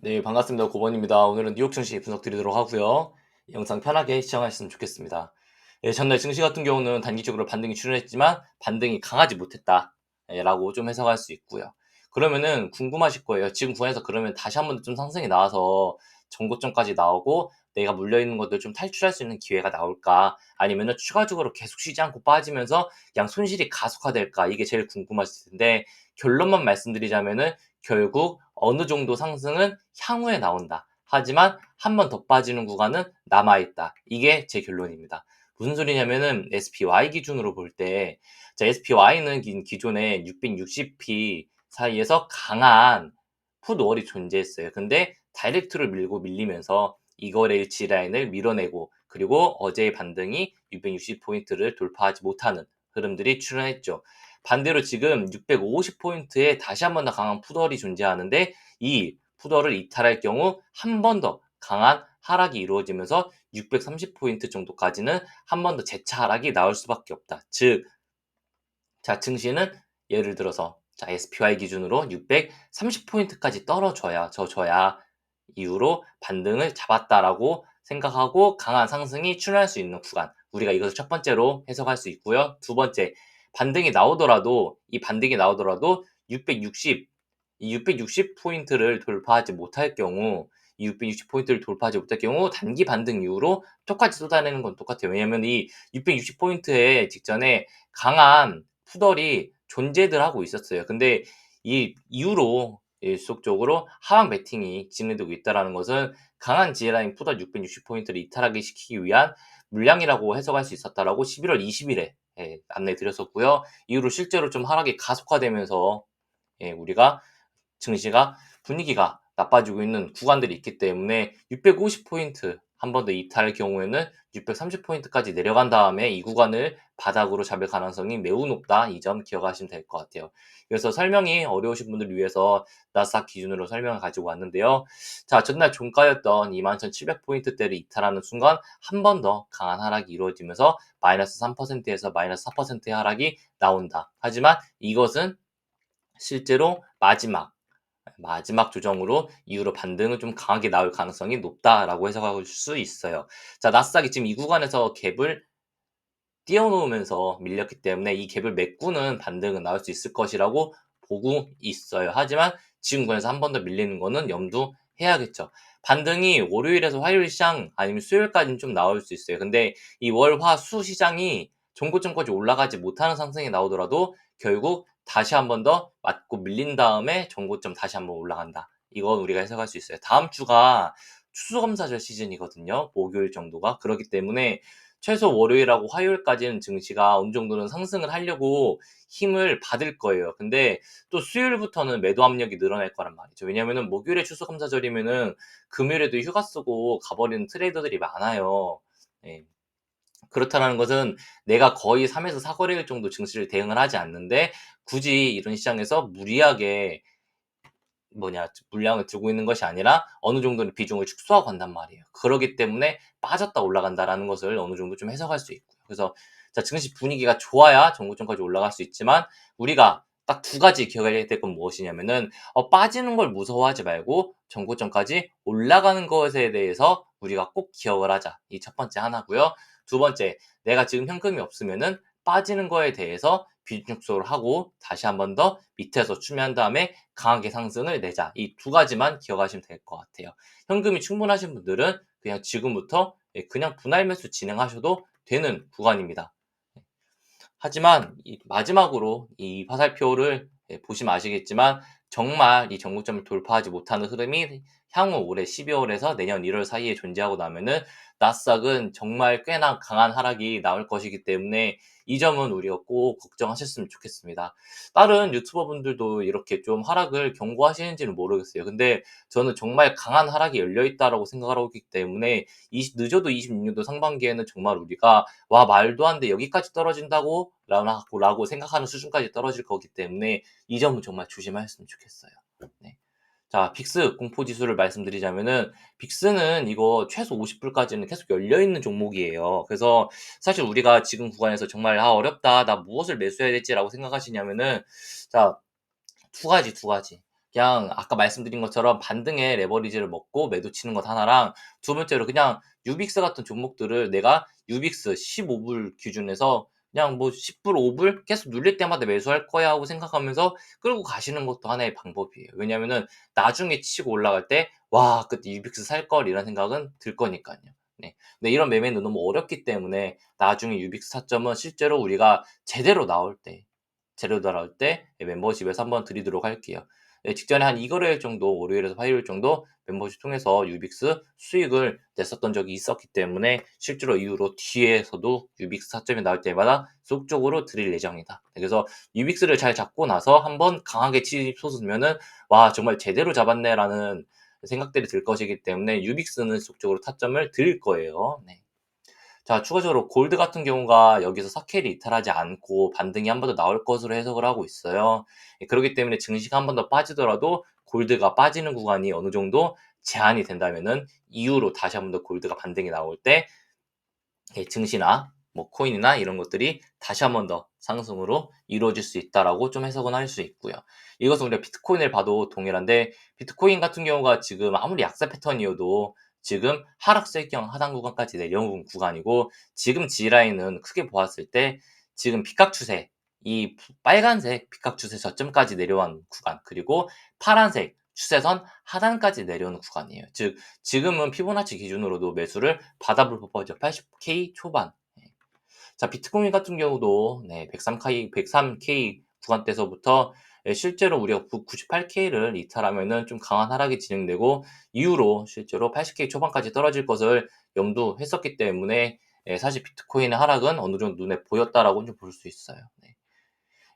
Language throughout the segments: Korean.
네, 반갑습니다. 고번입니다. 오늘은 뉴욕 증시 분석 드리도록 하고요. 영상 편하게 시청하셨으면 좋겠습니다. 예, 전날 증시 같은 경우는 단기적으로 반등이 출현했지만 반등이 강하지 못했다. 라고 좀 해석할 수 있고요. 그러면은 궁금하실 거예요. 지금 구간에서 그러면 다시 한 번 좀 상승이 나와서 전고점까지 나오고 내가 물려있는 것들 좀 탈출할 수 있는 기회가 나올까? 아니면은 추가적으로 계속 쉬지 않고 빠지면서 그냥 손실이 가속화될까? 이게 제일 궁금하실 텐데 결론만 말씀드리자면은 결국 어느 정도 상승은 향후에 나온다. 하지만 한 번 더 빠지는 구간은 남아있다. 이게 제 결론입니다. 무슨 소리냐면은 SPY 기준으로 볼 때, SPY는 기존에 660p 사이에서 강한 풋월이 존재했어요. 근데 다이렉트로 밀고 밀리면서 이거래 일치 라인을 밀어내고 그리고 어제의 반등이 660포인트를 돌파하지 못하는 흐름들이 출현했죠. 반대로 지금 650포인트에 다시 한 번 더 강한 풋월이 존재하는데 이 풋월을 이탈할 경우 한 번 더 강한 하락이 이루어지면서 630포인트 정도까지는 한 번 더 재차 하락이 나올 수밖에 없다. 즉, 증시는 예를 들어서 SPY 기준으로 630포인트까지 져줘야 이후로 반등을 잡았다라고 생각하고 강한 상승이 출현할 수 있는 구간. 우리가 이것을 첫 번째로 해석할 수 있고요. 두 번째, 이 반등이 나오더라도 660, 이 660포인트를 돌파하지 못할 경우, 이 660포인트를 돌파하지 못할 경우 단기 반등 이후로 똑같이 쏟아내는 건 똑같아요. 왜냐하면 이 660포인트에 직전에 강한 푸덜이 존재들 하고 있었어요. 근데 이 이후로 일속적으로 하방 베팅이 진행되고 있다는 것은 강한 지지라인 푸덜 660포인트를 이탈하게 시키기 위한 물량이라고 해석할 수 있었다라고 11월 20일에 안내 드렸었고요. 이후로 실제로 좀 하락이 가속화되면서 우리가 증시가 분위기가 나빠지고 있는 구간들이 있기 때문에 650포인트 한 번 더 이탈할 경우에는 630포인트까지 내려간 다음에 이 구간을 바닥으로 잡을 가능성이 매우 높다. 이 점 기억하시면 될 것 같아요. 그래서 설명이 어려우신 분들을 위해서 나스닥 기준으로 설명을 가지고 왔는데요. 자, 전날 종가였던 21,700포인트대를 이탈하는 순간 한 번 더 강한 하락이 이루어지면서 마이너스 3%에서 마이너스 4%의 하락이 나온다. 하지만 이것은 실제로 마지막 조정으로 이후로 반등은 좀 강하게 나올 가능성이 높다라고 해석할 수 있어요. 자, 나스닥이 지금 이 구간에서 갭을 띄워놓으면서 밀렸기 때문에 이 갭을 메꾸는 반등은 나올 수 있을 것이라고 보고 있어요. 하지만 지금 구간에서 한 번 더 밀리는 거는 염두해야겠죠. 반등이 월요일에서 화요일 시장 아니면 수요일까지는 좀 나올 수 있어요. 근데 이 월, 화, 수 시장이 종고점까지 올라가지 못하는 상승이 나오더라도 결국 다시 한 번 더 맞고 밀린 다음에 종고점 다시 한 번 올라간다. 이건 우리가 해석할 수 있어요. 다음 주가 추수감사절 시즌이거든요. 목요일 정도가. 그렇기 때문에 최소 월요일하고 화요일까지는 증시가 어느 정도는 상승을 하려고 힘을 받을 거예요. 근데 또 수요일부터는 매도 압력이 늘어날 거란 말이죠. 왜냐면은 목요일에 추수감사절이면은 금요일에도 휴가 쓰고 가버리는 트레이더들이 많아요. 예. 그렇다는 것은 내가 거의 3에서 4거래일 정도 증시를 대응을 하지 않는데 굳이 이런 시장에서 무리하게 물량을 들고 있는 것이 아니라 어느 정도는 비중을 축소하고 간단 말이에요. 그러기 때문에 빠졌다 올라간다라는 것을 어느 정도 좀 해석할 수 있고요. 그래서 증시 분위기가 좋아야 정고점까지 올라갈 수 있지만 우리가 딱 두 가지 기억해야 될 건 무엇이냐면은 빠지는 걸 무서워하지 말고 정고점까지 올라가는 것에 대해서 우리가 꼭 기억을 하자. 이 첫 번째 하나고요. 두 번째, 내가 지금 현금이 없으면은 빠지는 거에 대해서 비중 축소를 하고 다시 한 번 더 밑에서 추매한 다음에 강하게 상승을 내자. 이 두 가지만 기억하시면 될 것 같아요. 현금이 충분하신 분들은 그냥 지금부터 그냥 분할 매수 진행하셔도 되는 구간입니다. 하지만 마지막으로 이 화살표를 보시면 아시겠지만 정말 이 전고점을 돌파하지 못하는 흐름이 향후 올해 12월에서 내년 1월 사이에 존재하고 나면은 나스닥은 정말 꽤나 강한 하락이 나올 것이기 때문에 이 점은 우리가 꼭 걱정하셨으면 좋겠습니다. 다른 유튜버 분들도 이렇게 좀 하락을 경고하시는지는 모르겠어요. 근데 저는 정말 강한 하락이 열려 있다라고 생각하고 있기 때문에 늦어도 26년도 상반기에는 정말 우리가 와, 말도 안 돼. 여기까지 떨어진다고? 라고 생각하는 수준까지 떨어질 거기 때문에 이 점은 정말 조심하셨으면 좋겠어요. 네. 자, 빅스 공포지수를 말씀드리자면은 빅스는 이거 최소 50불까지는 계속 열려있는 종목이에요. 그래서 사실 우리가 지금 구간에서 정말 어렵다. 나 무엇을 매수해야 될지라고 생각하시냐면은 자, 두 가지. 그냥 아까 말씀드린 것처럼 반등의 레버리지를 먹고 매도 치는 것 하나랑, 두 번째로 그냥 유빅스 같은 종목들을 내가 유빅스 15불 기준에서 그냥 뭐 10불, 5불 계속 눌릴 때마다 매수할 거야 하고 생각하면서 끌고 가시는 것도 하나의 방법이에요. 왜냐면은 나중에 치고 올라갈 때, 와, 그때 유빅스 살 걸 이런 생각은 들 거니까요. 네. 근데 이런 매매는 너무 어렵기 때문에 나중에 유빅스 타점은 실제로 우리가 제대로 나올 때 멤버십에서 한번 드리도록 할게요. 네, 직전에 한 2거래일 정도, 월요일에서 화요일 정도 멤버십 통해서 유빅스 수익을 냈었던 적이 있었기 때문에 실제로 이후로 뒤에서도 유빅스 타점이 나올 때마다 속적으로 드릴 예정이다. 네, 그래서 유빅스를 잘 잡고 나서 한번 강하게 치솟으면은 와, 정말 제대로 잡았네라는 생각들이 들 것이기 때문에 유빅스는 속적으로 타점을 드릴 거예요. 네. 자, 추가적으로 골드 같은 경우가 여기서 사케를 이탈하지 않고 반등이 한 번 더 나올 것으로 해석을 하고 있어요. 예, 그렇기 때문에 증시가 한 번 더 빠지더라도 골드가 빠지는 구간이 어느 정도 제한이 된다면은 이후로 다시 한 번 더 골드가 반등이 나올 때 증시나 뭐 코인이나 이런 것들이 다시 한 번 더 상승으로 이루어질 수 있다라고 좀 해석은 할 수 있고요. 이것은 우리가 비트코인을 봐도 동일한데, 비트코인 같은 경우가 지금 아무리 약세 패턴이어도 지금 하락세경 하단 구간까지 내려온 구간이고, 지금 G라인은 크게 보았을 때 지금 비각 추세, 이 빨간색 비각 추세 저점까지 내려온 구간, 그리고 파란색 추세선 하단까지 내려오는 구간이에요. 즉 지금은 피보나치 기준으로도 매수를 받아볼 법하죠. 80K 초반. 네. 자, 비트코인 같은 경우도 네, 103K 구간대서부터 실제로 우리가 98K를 이탈하면은 좀 강한 하락이 진행되고, 이후로 실제로 80K 초반까지 떨어질 것을 염두했었기 때문에 사실 비트코인의 하락은 어느 정도 눈에 보였다라고 좀 볼 수 있어요. 네.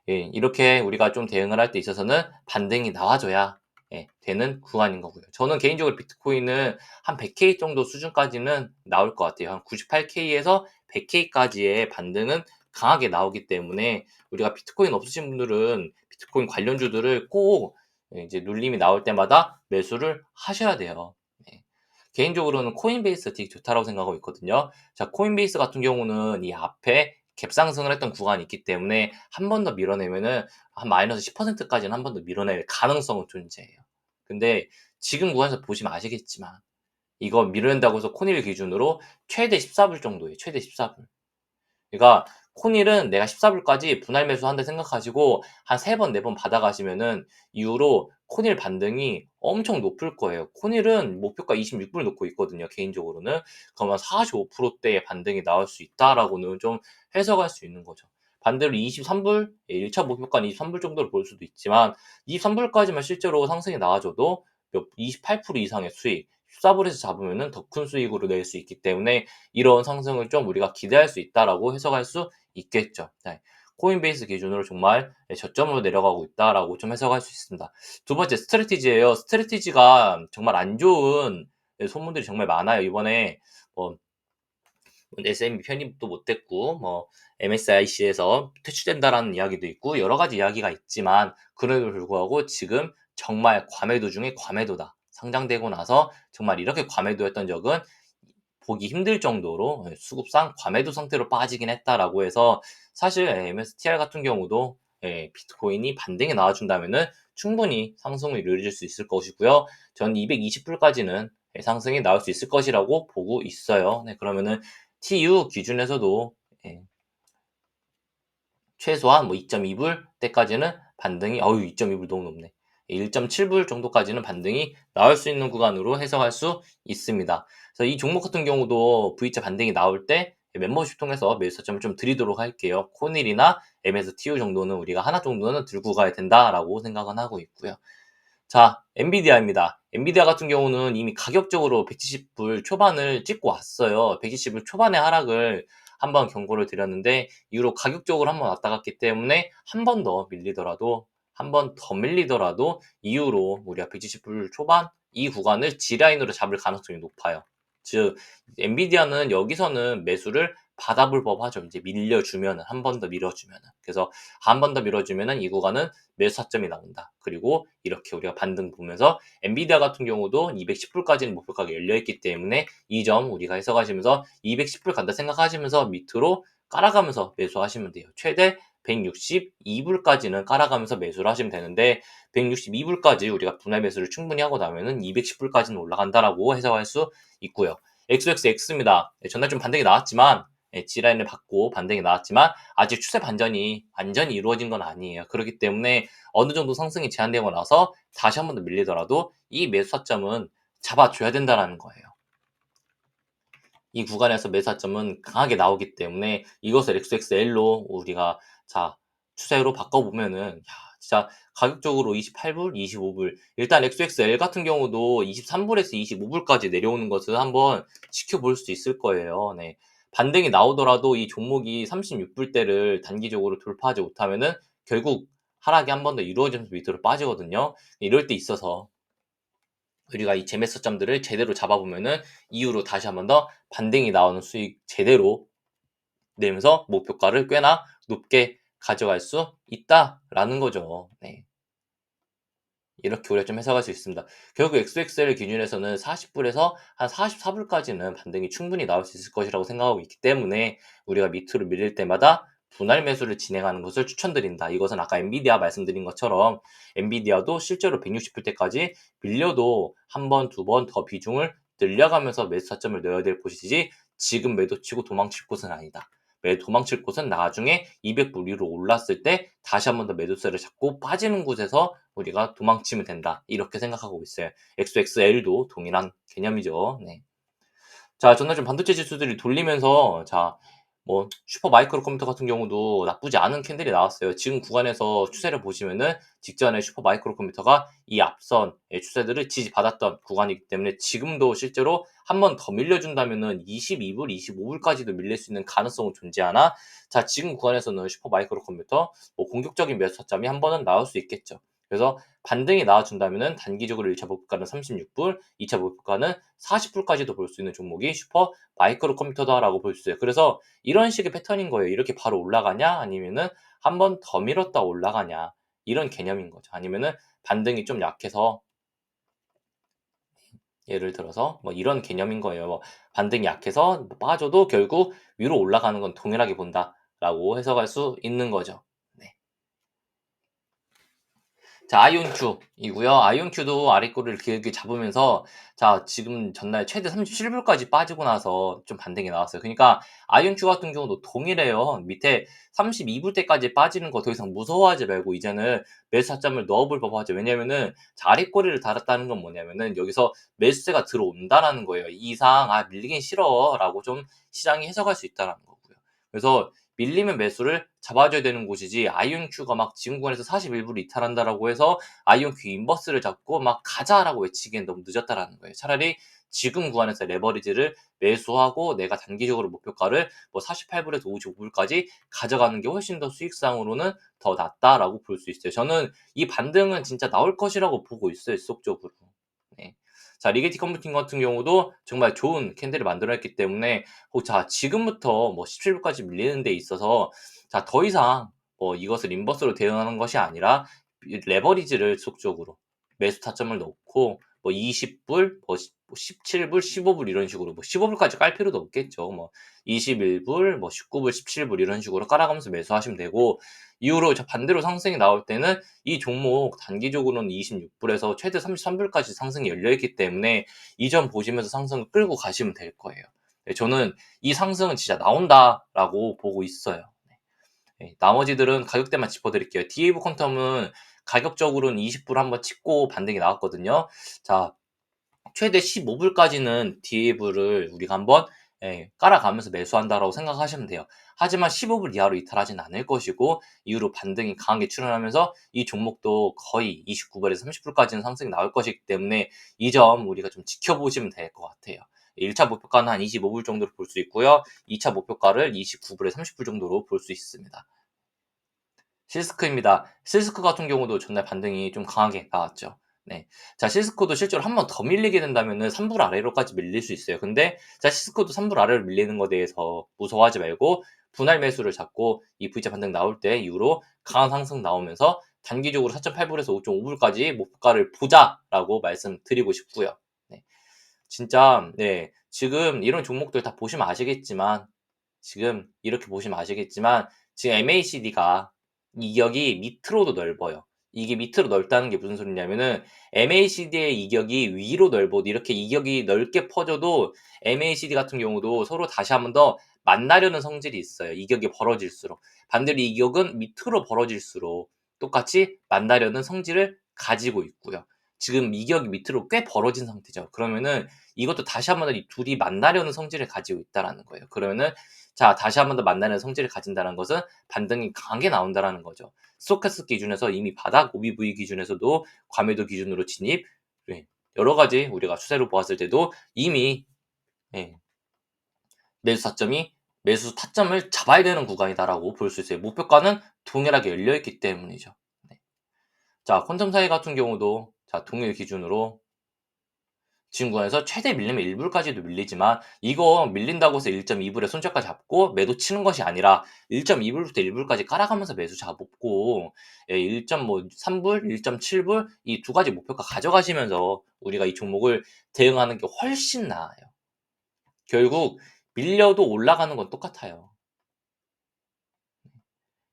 예, 이렇게 우리가 좀 대응을 할 때 있어서는 반등이 나와줘야 되는 구간인 거고요. 저는 개인적으로 비트코인은 한 100K 정도 수준까지는 나올 것 같아요. 한 98K에서 100K까지의 반등은 강하게 나오기 때문에 우리가 비트코인 없으신 분들은 비트코인 관련주들을 꼭 이제 눌림이 나올 때마다 매수를 하셔야 돼요. 네. 개인적으로는 코인베이스 되게 좋다라고 생각하고 있거든요. 자, 코인베이스 같은 경우는 이 앞에 갭상승을 했던 구간이 있기 때문에 한 번 더 밀어내면은 한 마이너스 10%까지는 한 번 더 밀어낼 가능성은 존재해요. 근데 지금 구간에서 보시면 아시겠지만 이거 밀어낸다고 해서 코닐 기준으로 최대 14불 정도예요. 최대 14불. 그러니까 코닐은 내가 14불까지 분할 매수한다 생각하시고 한 3번, 4번 받아가시면은 이후로 코닐 반등이 엄청 높을 거예요. 코닐은 목표가 26불 놓고 있거든요, 개인적으로는. 그러면 45%대의 반등이 나올 수 있다라고는 좀 해석할 수 있는 거죠. 반대로 23불, 1차 목표가는 23불 정도로 볼 수도 있지만 23불까지만 실제로 상승이 나와줘도 28% 이상의 수익, 14불에서 잡으면은 더 큰 수익으로 낼 수 있기 때문에 이런 상승을 좀 우리가 기대할 수 있다라고 해석할 수 있겠죠. 네. 코인베이스 기준으로 정말 저점으로 내려가고 있다라고 좀 해석할 수 있습니다. 두 번째 스트래티지예요. 스트래티지가 정말 안 좋은 소문들이 정말 많아요. 이번에 뭐 SMB 편입도 못 됐고 뭐 MSIC에서 퇴출된다라는 이야기도 있고 여러 가지 이야기가 있지만, 그럼에도 불구하고 지금 정말 과매도 중에 과매도다. 상장되고 나서 정말 이렇게 과매도였던 적은 보기 힘들 정도로 수급상 과매도 상태로 빠지긴 했다라고 해서, 사실 MSTR 같은 경우도 비트코인이 반등이 나와준다면은 충분히 상승을 이루어질 수 있을 것이고요. 전 220불까지는 상승이 나올 수 있을 것이라고 보고 있어요. 네, 그러면은 TU 기준에서도 예, 최소한 뭐 2.2불 때까지는 반등이, 2.2불 너무 높네. 1.7불 정도까지는 반등이 나올 수 있는 구간으로 해석할 수 있습니다. 그래서 이 종목 같은 경우도 V자 반등이 나올 때 멤버십 통해서 매수 타점을 좀 드리도록 할게요. 코닐이나 MSTU 정도는 우리가 하나 정도는 들고 가야 된다라고 생각은 하고 있고요. 자, 엔비디아입니다. 엔비디아 같은 경우는 이미 가격적으로 170불 초반을 찍고 왔어요. 170불 초반의 하락을 한번 경고를 드렸는데 이후로 가격적으로 한번 왔다 갔기 때문에 한 번 더 밀리더라도, 한 번 더 밀리더라도 이후로 우리가 170불 초반 이 구간을 G라인으로 잡을 가능성이 높아요. 즉 엔비디아는 여기서는 매수를 받아볼 법하죠. 이제 밀려주면은, 한 번 더 밀어주면은. 그래서 한 번 더 밀어주면은 이 구간은 매수 타점이 나온다. 그리고 이렇게 우리가 반등 보면서 엔비디아 같은 경우도 210불까지는 목표가가 열려있기 때문에 이 점 우리가 해석하시면서 210불 간다 생각하시면서 밑으로 깔아가면서 매수하시면 돼요. 최대 162불까지는 깔아가면서 매수를 하시면 되는데 162불까지 우리가 분할 매수를 충분히 하고 나면은 210불까지는 올라간다라고 해석할 수 있고요. XXX입니다. 전날 좀 반등이 나왔지만 G라인을 받고 반등이 나왔지만 아직 추세 반전이 완전히 이루어진 건 아니에요. 그렇기 때문에 어느 정도 상승이 제한되고 나서 다시 한 번 더 밀리더라도 이 매수 타점은 잡아줘야 된다라는 거예요. 이 구간에서 매수 타점은 강하게 나오기 때문에 이것을 XXL로 우리가 자 추세로 바꿔보면은 진짜 가격적으로 28불, 25불 일단 XXL 같은 경우도 23불에서 25불까지 내려오는 것을 한번 지켜볼 수 있을 거예요. 네. 반등이 나오더라도 이 종목이 36불대를 단기적으로 돌파하지 못하면은 결국 하락이 한 번 더 이루어지면서 밑으로 빠지거든요. 이럴 때 있어서 우리가 이 재매수점들을 제대로 잡아보면은 이후로 다시 한 번 더 반등이 나오는 수익 제대로 내면서 목표가를 꽤나 높게 가져갈 수 있다라는 거죠. 네. 이렇게 우리가 좀 해석할 수 있습니다. 결국 XXL 기준에서는 40불에서 한 44불까지는 반등이 충분히 나올 수 있을 것이라고 생각하고 있기 때문에 우리가 밑으로 밀릴 때마다 분할 매수를 진행하는 것을 추천드린다. 이것은 아까 엔비디아 말씀드린 것처럼 엔비디아도 실제로 160불대까지 밀려도 한 번, 두 번 더 비중을 늘려가면서 매수 타점을 넣어야 될 곳이지 지금 매도치고 도망칠 곳은 아니다. 도망칠 곳은 나중에 200불 위로 올랐을 때 다시 한 번 더 매도세를 잡고 빠지는 곳에서 우리가 도망치면 된다. 이렇게 생각하고 있어요. XXL도 동일한 개념이죠. 네. 자, 전날 좀 반도체 지수들이 돌리면서 뭐 슈퍼 마이크로 컴퓨터 같은 경우도 나쁘지 않은 캔들이 나왔어요. 지금 구간에서 추세를 보시면은 직전에 슈퍼 마이크로 컴퓨터가 이 앞선 추세들을 지지받았던 구간이기 때문에 지금도 실제로 한 번 더 밀려준다면은 22불, 25불까지도 밀릴 수 있는 가능성은 존재하나 자, 지금 구간에서는 슈퍼 마이크로 컴퓨터 뭐 공격적인 매수 타점이 한 번은 나올 수 있겠죠. 그래서 반등이 나와준다면은 단기적으로 1차 목표가는 36불, 2차 목표가는 40불까지도 볼 수 있는 종목이 슈퍼 마이크로 컴퓨터다라고 볼 수 있어요. 그래서 이런 식의 패턴인 거예요. 이렇게 바로 올라가냐 아니면은 한 번 더 밀었다 올라가냐 이런 개념인 거죠. 아니면은 반등이 좀 약해서 예를 들어서 뭐 이런 개념인 거예요. 뭐 반등이 약해서 뭐 빠져도 결국 위로 올라가는 건 동일하게 본다라고 해석할 수 있는 거죠. 네. 자, 아이온큐이고요. 아이온큐도 아래 꼬리를 길게 잡으면서 자, 지금 전날 최대 37불까지 빠지고 나서 좀 반등이 나왔어요. 그러니까 아이온큐 같은 경우도 동일해요. 밑에 32불대까지 빠지는 거 더 이상 무서워하지 말고 이제는 매수 타점을 넣어볼 법하죠. 왜냐면은 자, 아래 꼬리를 달았다는 건 뭐냐면은 여기서 매수세가 들어온다라는 거예요. 이 이상 밀리긴 싫어라고 좀 시장이 해석할 수 있다라는 거고요. 그래서 밀리면 매수를 잡아줘야 되는 곳이지 아이온큐가 막 지금 구간에서 41불을 이탈한다라고 해서 아이온큐 인버스를 잡고 막 가자라고 외치기엔 너무 늦었다라는 거예요. 차라리 지금 구간에서 레버리지를 매수하고 내가 단기적으로 목표가를 뭐 48불에서 55불까지 가져가는 게 훨씬 더 수익상으로는 더 낫다라고 볼 수 있어요. 저는 이 반등은 진짜 나올 것이라고 보고 있어요, 지속적으로. 네. 자, 리게티 컴퓨팅 같은 경우도 정말 좋은 캔들을 만들어냈기 때문에 자, 지금부터 뭐 17불까지 밀리는 데 있어서 자, 더 이상 뭐 이것을 인버스로 대응하는 것이 아니라 레버리지를 지속적으로 매수 타점을 넣고 뭐 20불, 뭐 17불, 15불 이런 식으로 뭐 15불까지 깔 필요도 없겠죠. 뭐 21불, 뭐 19불, 17불 이런 식으로 깔아가면서 매수하시면 되고 이후로 반대로 상승이 나올 때는 이 종목 단기적으로는 26불에서 최대 33불까지 상승이 열려있기 때문에 이 점 보시면서 상승을 끌고 가시면 될 거예요. 네, 저는 이 상승은 진짜 나온다라고 보고 있어요. 네, 나머지들은 가격대만 짚어드릴게요. DAV 퀀텀은 가격적으로는 20불 한번 찍고 반등이 나왔거든요. 자, 최대 15불까지는 DAV를 우리가 한번 깔아가면서 매수한다라고 생각하시면 돼요. 하지만 15불 이하로 이탈하진 않을 것이고 이후로 반등이 강하게 출현하면서 이 종목도 거의 29불에서 30불까지는 상승이 나올 것이기 때문에 이 점 우리가 좀 지켜보시면 될 것 같아요. 1차 목표가는 한 25불 정도로 볼 수 있고요. 2차 목표가를 29불에 30불 정도로 볼 수 있습니다. 실스크입니다. 실스크 같은 경우도 전날 반등이 좀 강하게 나왔죠. 네. 자, 실스코도 실제로 한 번 더 밀리게 된다면은 3불 아래로까지 밀릴 수 있어요. 근데 자, 실스코도 3불 아래로 밀리는 것에 대해서 무서워하지 말고 분할 매수를 잡고 이 V자 반등 나올 때 이후로 강한 상승 나오면서 단기적으로 4.8불에서 5.5불까지 목표가를 보자라고 말씀드리고 싶고요. 네. 진짜 네. 지금 이런 종목들 다 보시면 아시겠지만 지금 이렇게 보시면 아시겠지만 지금 MACD가 이격이 밑으로도 넓어요. 이게 밑으로 넓다는 게 무슨 소리냐면은 MACD의 이격이 위로 넓어도 이렇게 이격이 넓게 퍼져도 MACD 같은 경우도 서로 다시 한번 더 만나려는 성질이 있어요. 이격이 벌어질수록. 반대로 이격은 밑으로 벌어질수록 똑같이 만나려는 성질을 가지고 있고요. 지금 이격이 밑으로 꽤 벌어진 상태죠. 그러면은 이것도 다시 한번 이 둘이 만나려는 성질을 가지고 있다라는 거예요. 그러면은 자, 다시 한번 더 만나는 성질을 가진다는 것은 반등이 강하게 나온다라는 거죠. 스토캐스틱 기준에서 이미 바닥, OBV 기준에서도 과매도 기준으로 진입, 네, 여러 가지 우리가 추세로 보았을 때도 이미 예, 매수 타점이 매수 타점을 잡아야 되는 구간이다라고 볼 수 있어요. 목표가는 동일하게 열려 있기 때문이죠. 네. 자, 퀀텀 사이 같은 경우도 자, 동일 기준으로 지금 구간에서 최대 밀리면 1불까지도 밀리지만 이거 밀린다고 해서 1.2불에 손절가 잡고 매도 치는 것이 아니라 1.2불부터 1불까지 깔아가면서 매수 잡고 1.3불, 1.7불 이 두 가지 목표가 가져가시면서 우리가 이 종목을 대응하는 게 훨씬 나아요. 결국 밀려도 올라가는 건 똑같아요.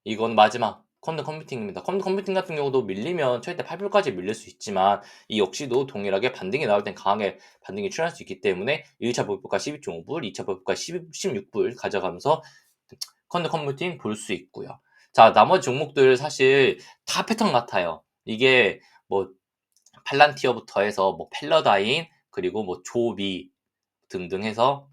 이건 마지막 퀀텀 컴퓨팅입니다. 퀀텀 컴퓨팅 같은 경우도 밀리면 최대 8불까지 밀릴 수 있지만 이 역시도 동일하게 반등이 나올 땐 강하게 반등이 출현할 수 있기 때문에 1차 목표가 12.5불, 2차 목표가 16불 가져가면서 퀀텀 컴퓨팅 볼 수 있고요. 자, 나머지 종목들 사실 다 패턴 같아요. 이게 뭐 팔란티어부터 해서 뭐 펠러다인 그리고 뭐 조비 등등 해서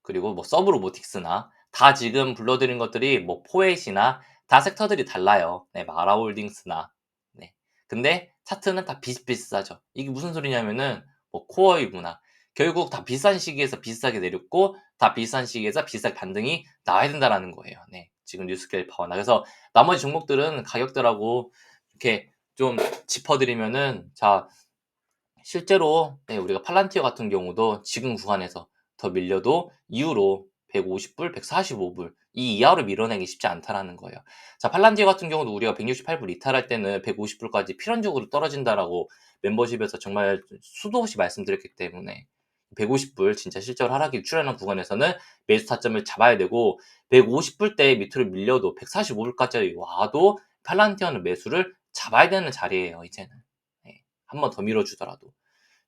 그리고 뭐 서브로보틱스나 다 지금 불러드린 것들이 뭐 포엣이나 다 섹터들이 달라요. 네, 마라홀딩스나 네. 근데 차트는 다 비슷비슷하죠. 이게 무슨 소리냐면은 뭐 코어이구나. 결국 다 비싼 시기에서 비싸게 내렸고 다 비싼 시기에서 비싸게 반등이 나와야 된다라는 거예요. 네. 지금 뉴스케일 파워나 그래서 나머지 종목들은 가격들하고 이렇게 좀 짚어드리면은 자 실제로 네, 우리가 팔란티어 같은 경우도 지금 구간에서 더 밀려도 이후로 150불, 145불 이 이하로 밀어내기 쉽지 않다라는 거예요. 자, 팔란티어 같은 경우도 우리가 168불 이탈할 때는 150불까지 필연적으로 떨어진다라고 멤버십에서 정말 수도 없이 말씀드렸기 때문에 150불 진짜 실제로 하락이 출현한 구간에서는 매수 타점을 잡아야 되고 150불대 밑으로 밀려도 145불까지 와도 팔란티어는 매수를 잡아야 되는 자리예요, 이제는. 네, 한 번 더 밀어주더라도.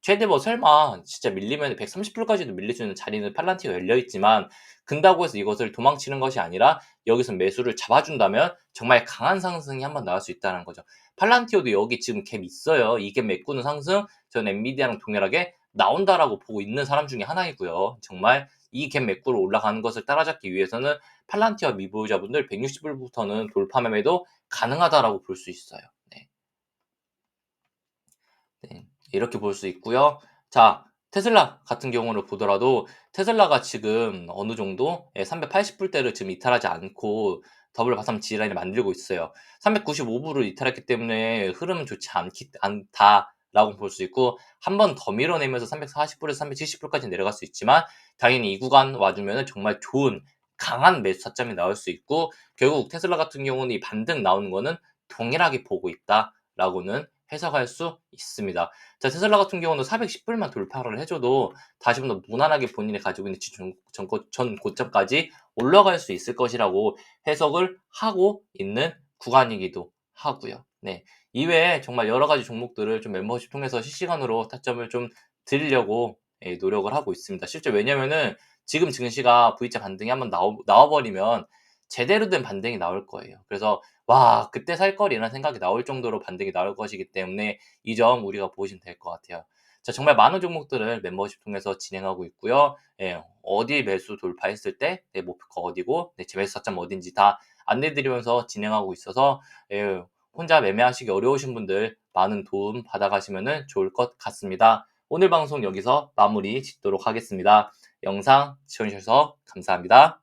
최대 뭐 설마 진짜 밀리면 130불까지도 밀릴 수 있는 자리는 팔란티가 열려 있지만 근다고 해서 이것을 도망치는 것이 아니라 여기서 매수를 잡아준다면 정말 강한 상승이 한번 나올 수 있다는 거죠. 팔란티오도 여기 지금 갭 있어요. 이 갭 메꾸는 상승 전 엔비디아랑 동일하게 나온다라고 보고 있는 사람 중에 하나이고요. 정말 이 갭 메꾸러 올라가는 것을 따라잡기 위해서는 팔란티와 미보유자분들 160불부터는 돌파 매매도 가능하다라고 볼 수 있어요. 네. 네, 이렇게 볼 수 있고요. 자, 테슬라 같은 경우를 보더라도 테슬라가 지금 어느 정도 380불대를 지금 이탈하지 않고 더블 바텀 G라인을 만들고 있어요. 395불을 이탈했기 때문에 흐름은 좋지 않다라고 볼 수 있고 한 번 더 밀어내면서 340불에서 370불까지 내려갈 수 있지만 당연히 이 구간 와주면 정말 좋은 강한 매수 타점이 나올 수 있고 결국 테슬라 같은 경우는 이 반등 나오는 거는 동일하게 보고 있다라고는 해석할 수 있습니다. 자, 테슬라 같은 경우는 410불만 돌파를 해줘도 다시 한번 무난하게 본인이 가지고 있는 전 고점까지 올라갈 수 있을 것이라고 해석을 하고 있는 구간이기도 하고요. 네. 이외에 정말 여러 가지 종목들을 좀 멤버십 통해서 실시간으로 타점을 좀 드리려고 노력을 하고 있습니다. 실제 왜냐면은 지금 증시가 V자 반등이 한번 나와버리면 제대로 된 반등이 나올 거예요. 그래서 와, 그때 살 걸이라는 생각이 나올 정도로 반등이 나올 것이기 때문에 이 점 우리가 보시면 될 것 같아요. 자, 정말 많은 종목들을 멤버십 통해서 진행하고 있고요. 예, 어디 매수 돌파했을 때 내 목표가 어디고 내 재매수 타점 어딘지 다 안내드리면서 진행하고 있어서 예, 혼자 매매하시기 어려우신 분들 많은 도움 받아가시면 좋을 것 같습니다. 오늘 방송 여기서 마무리 짓도록 하겠습니다. 영상 시청해주셔서 감사합니다.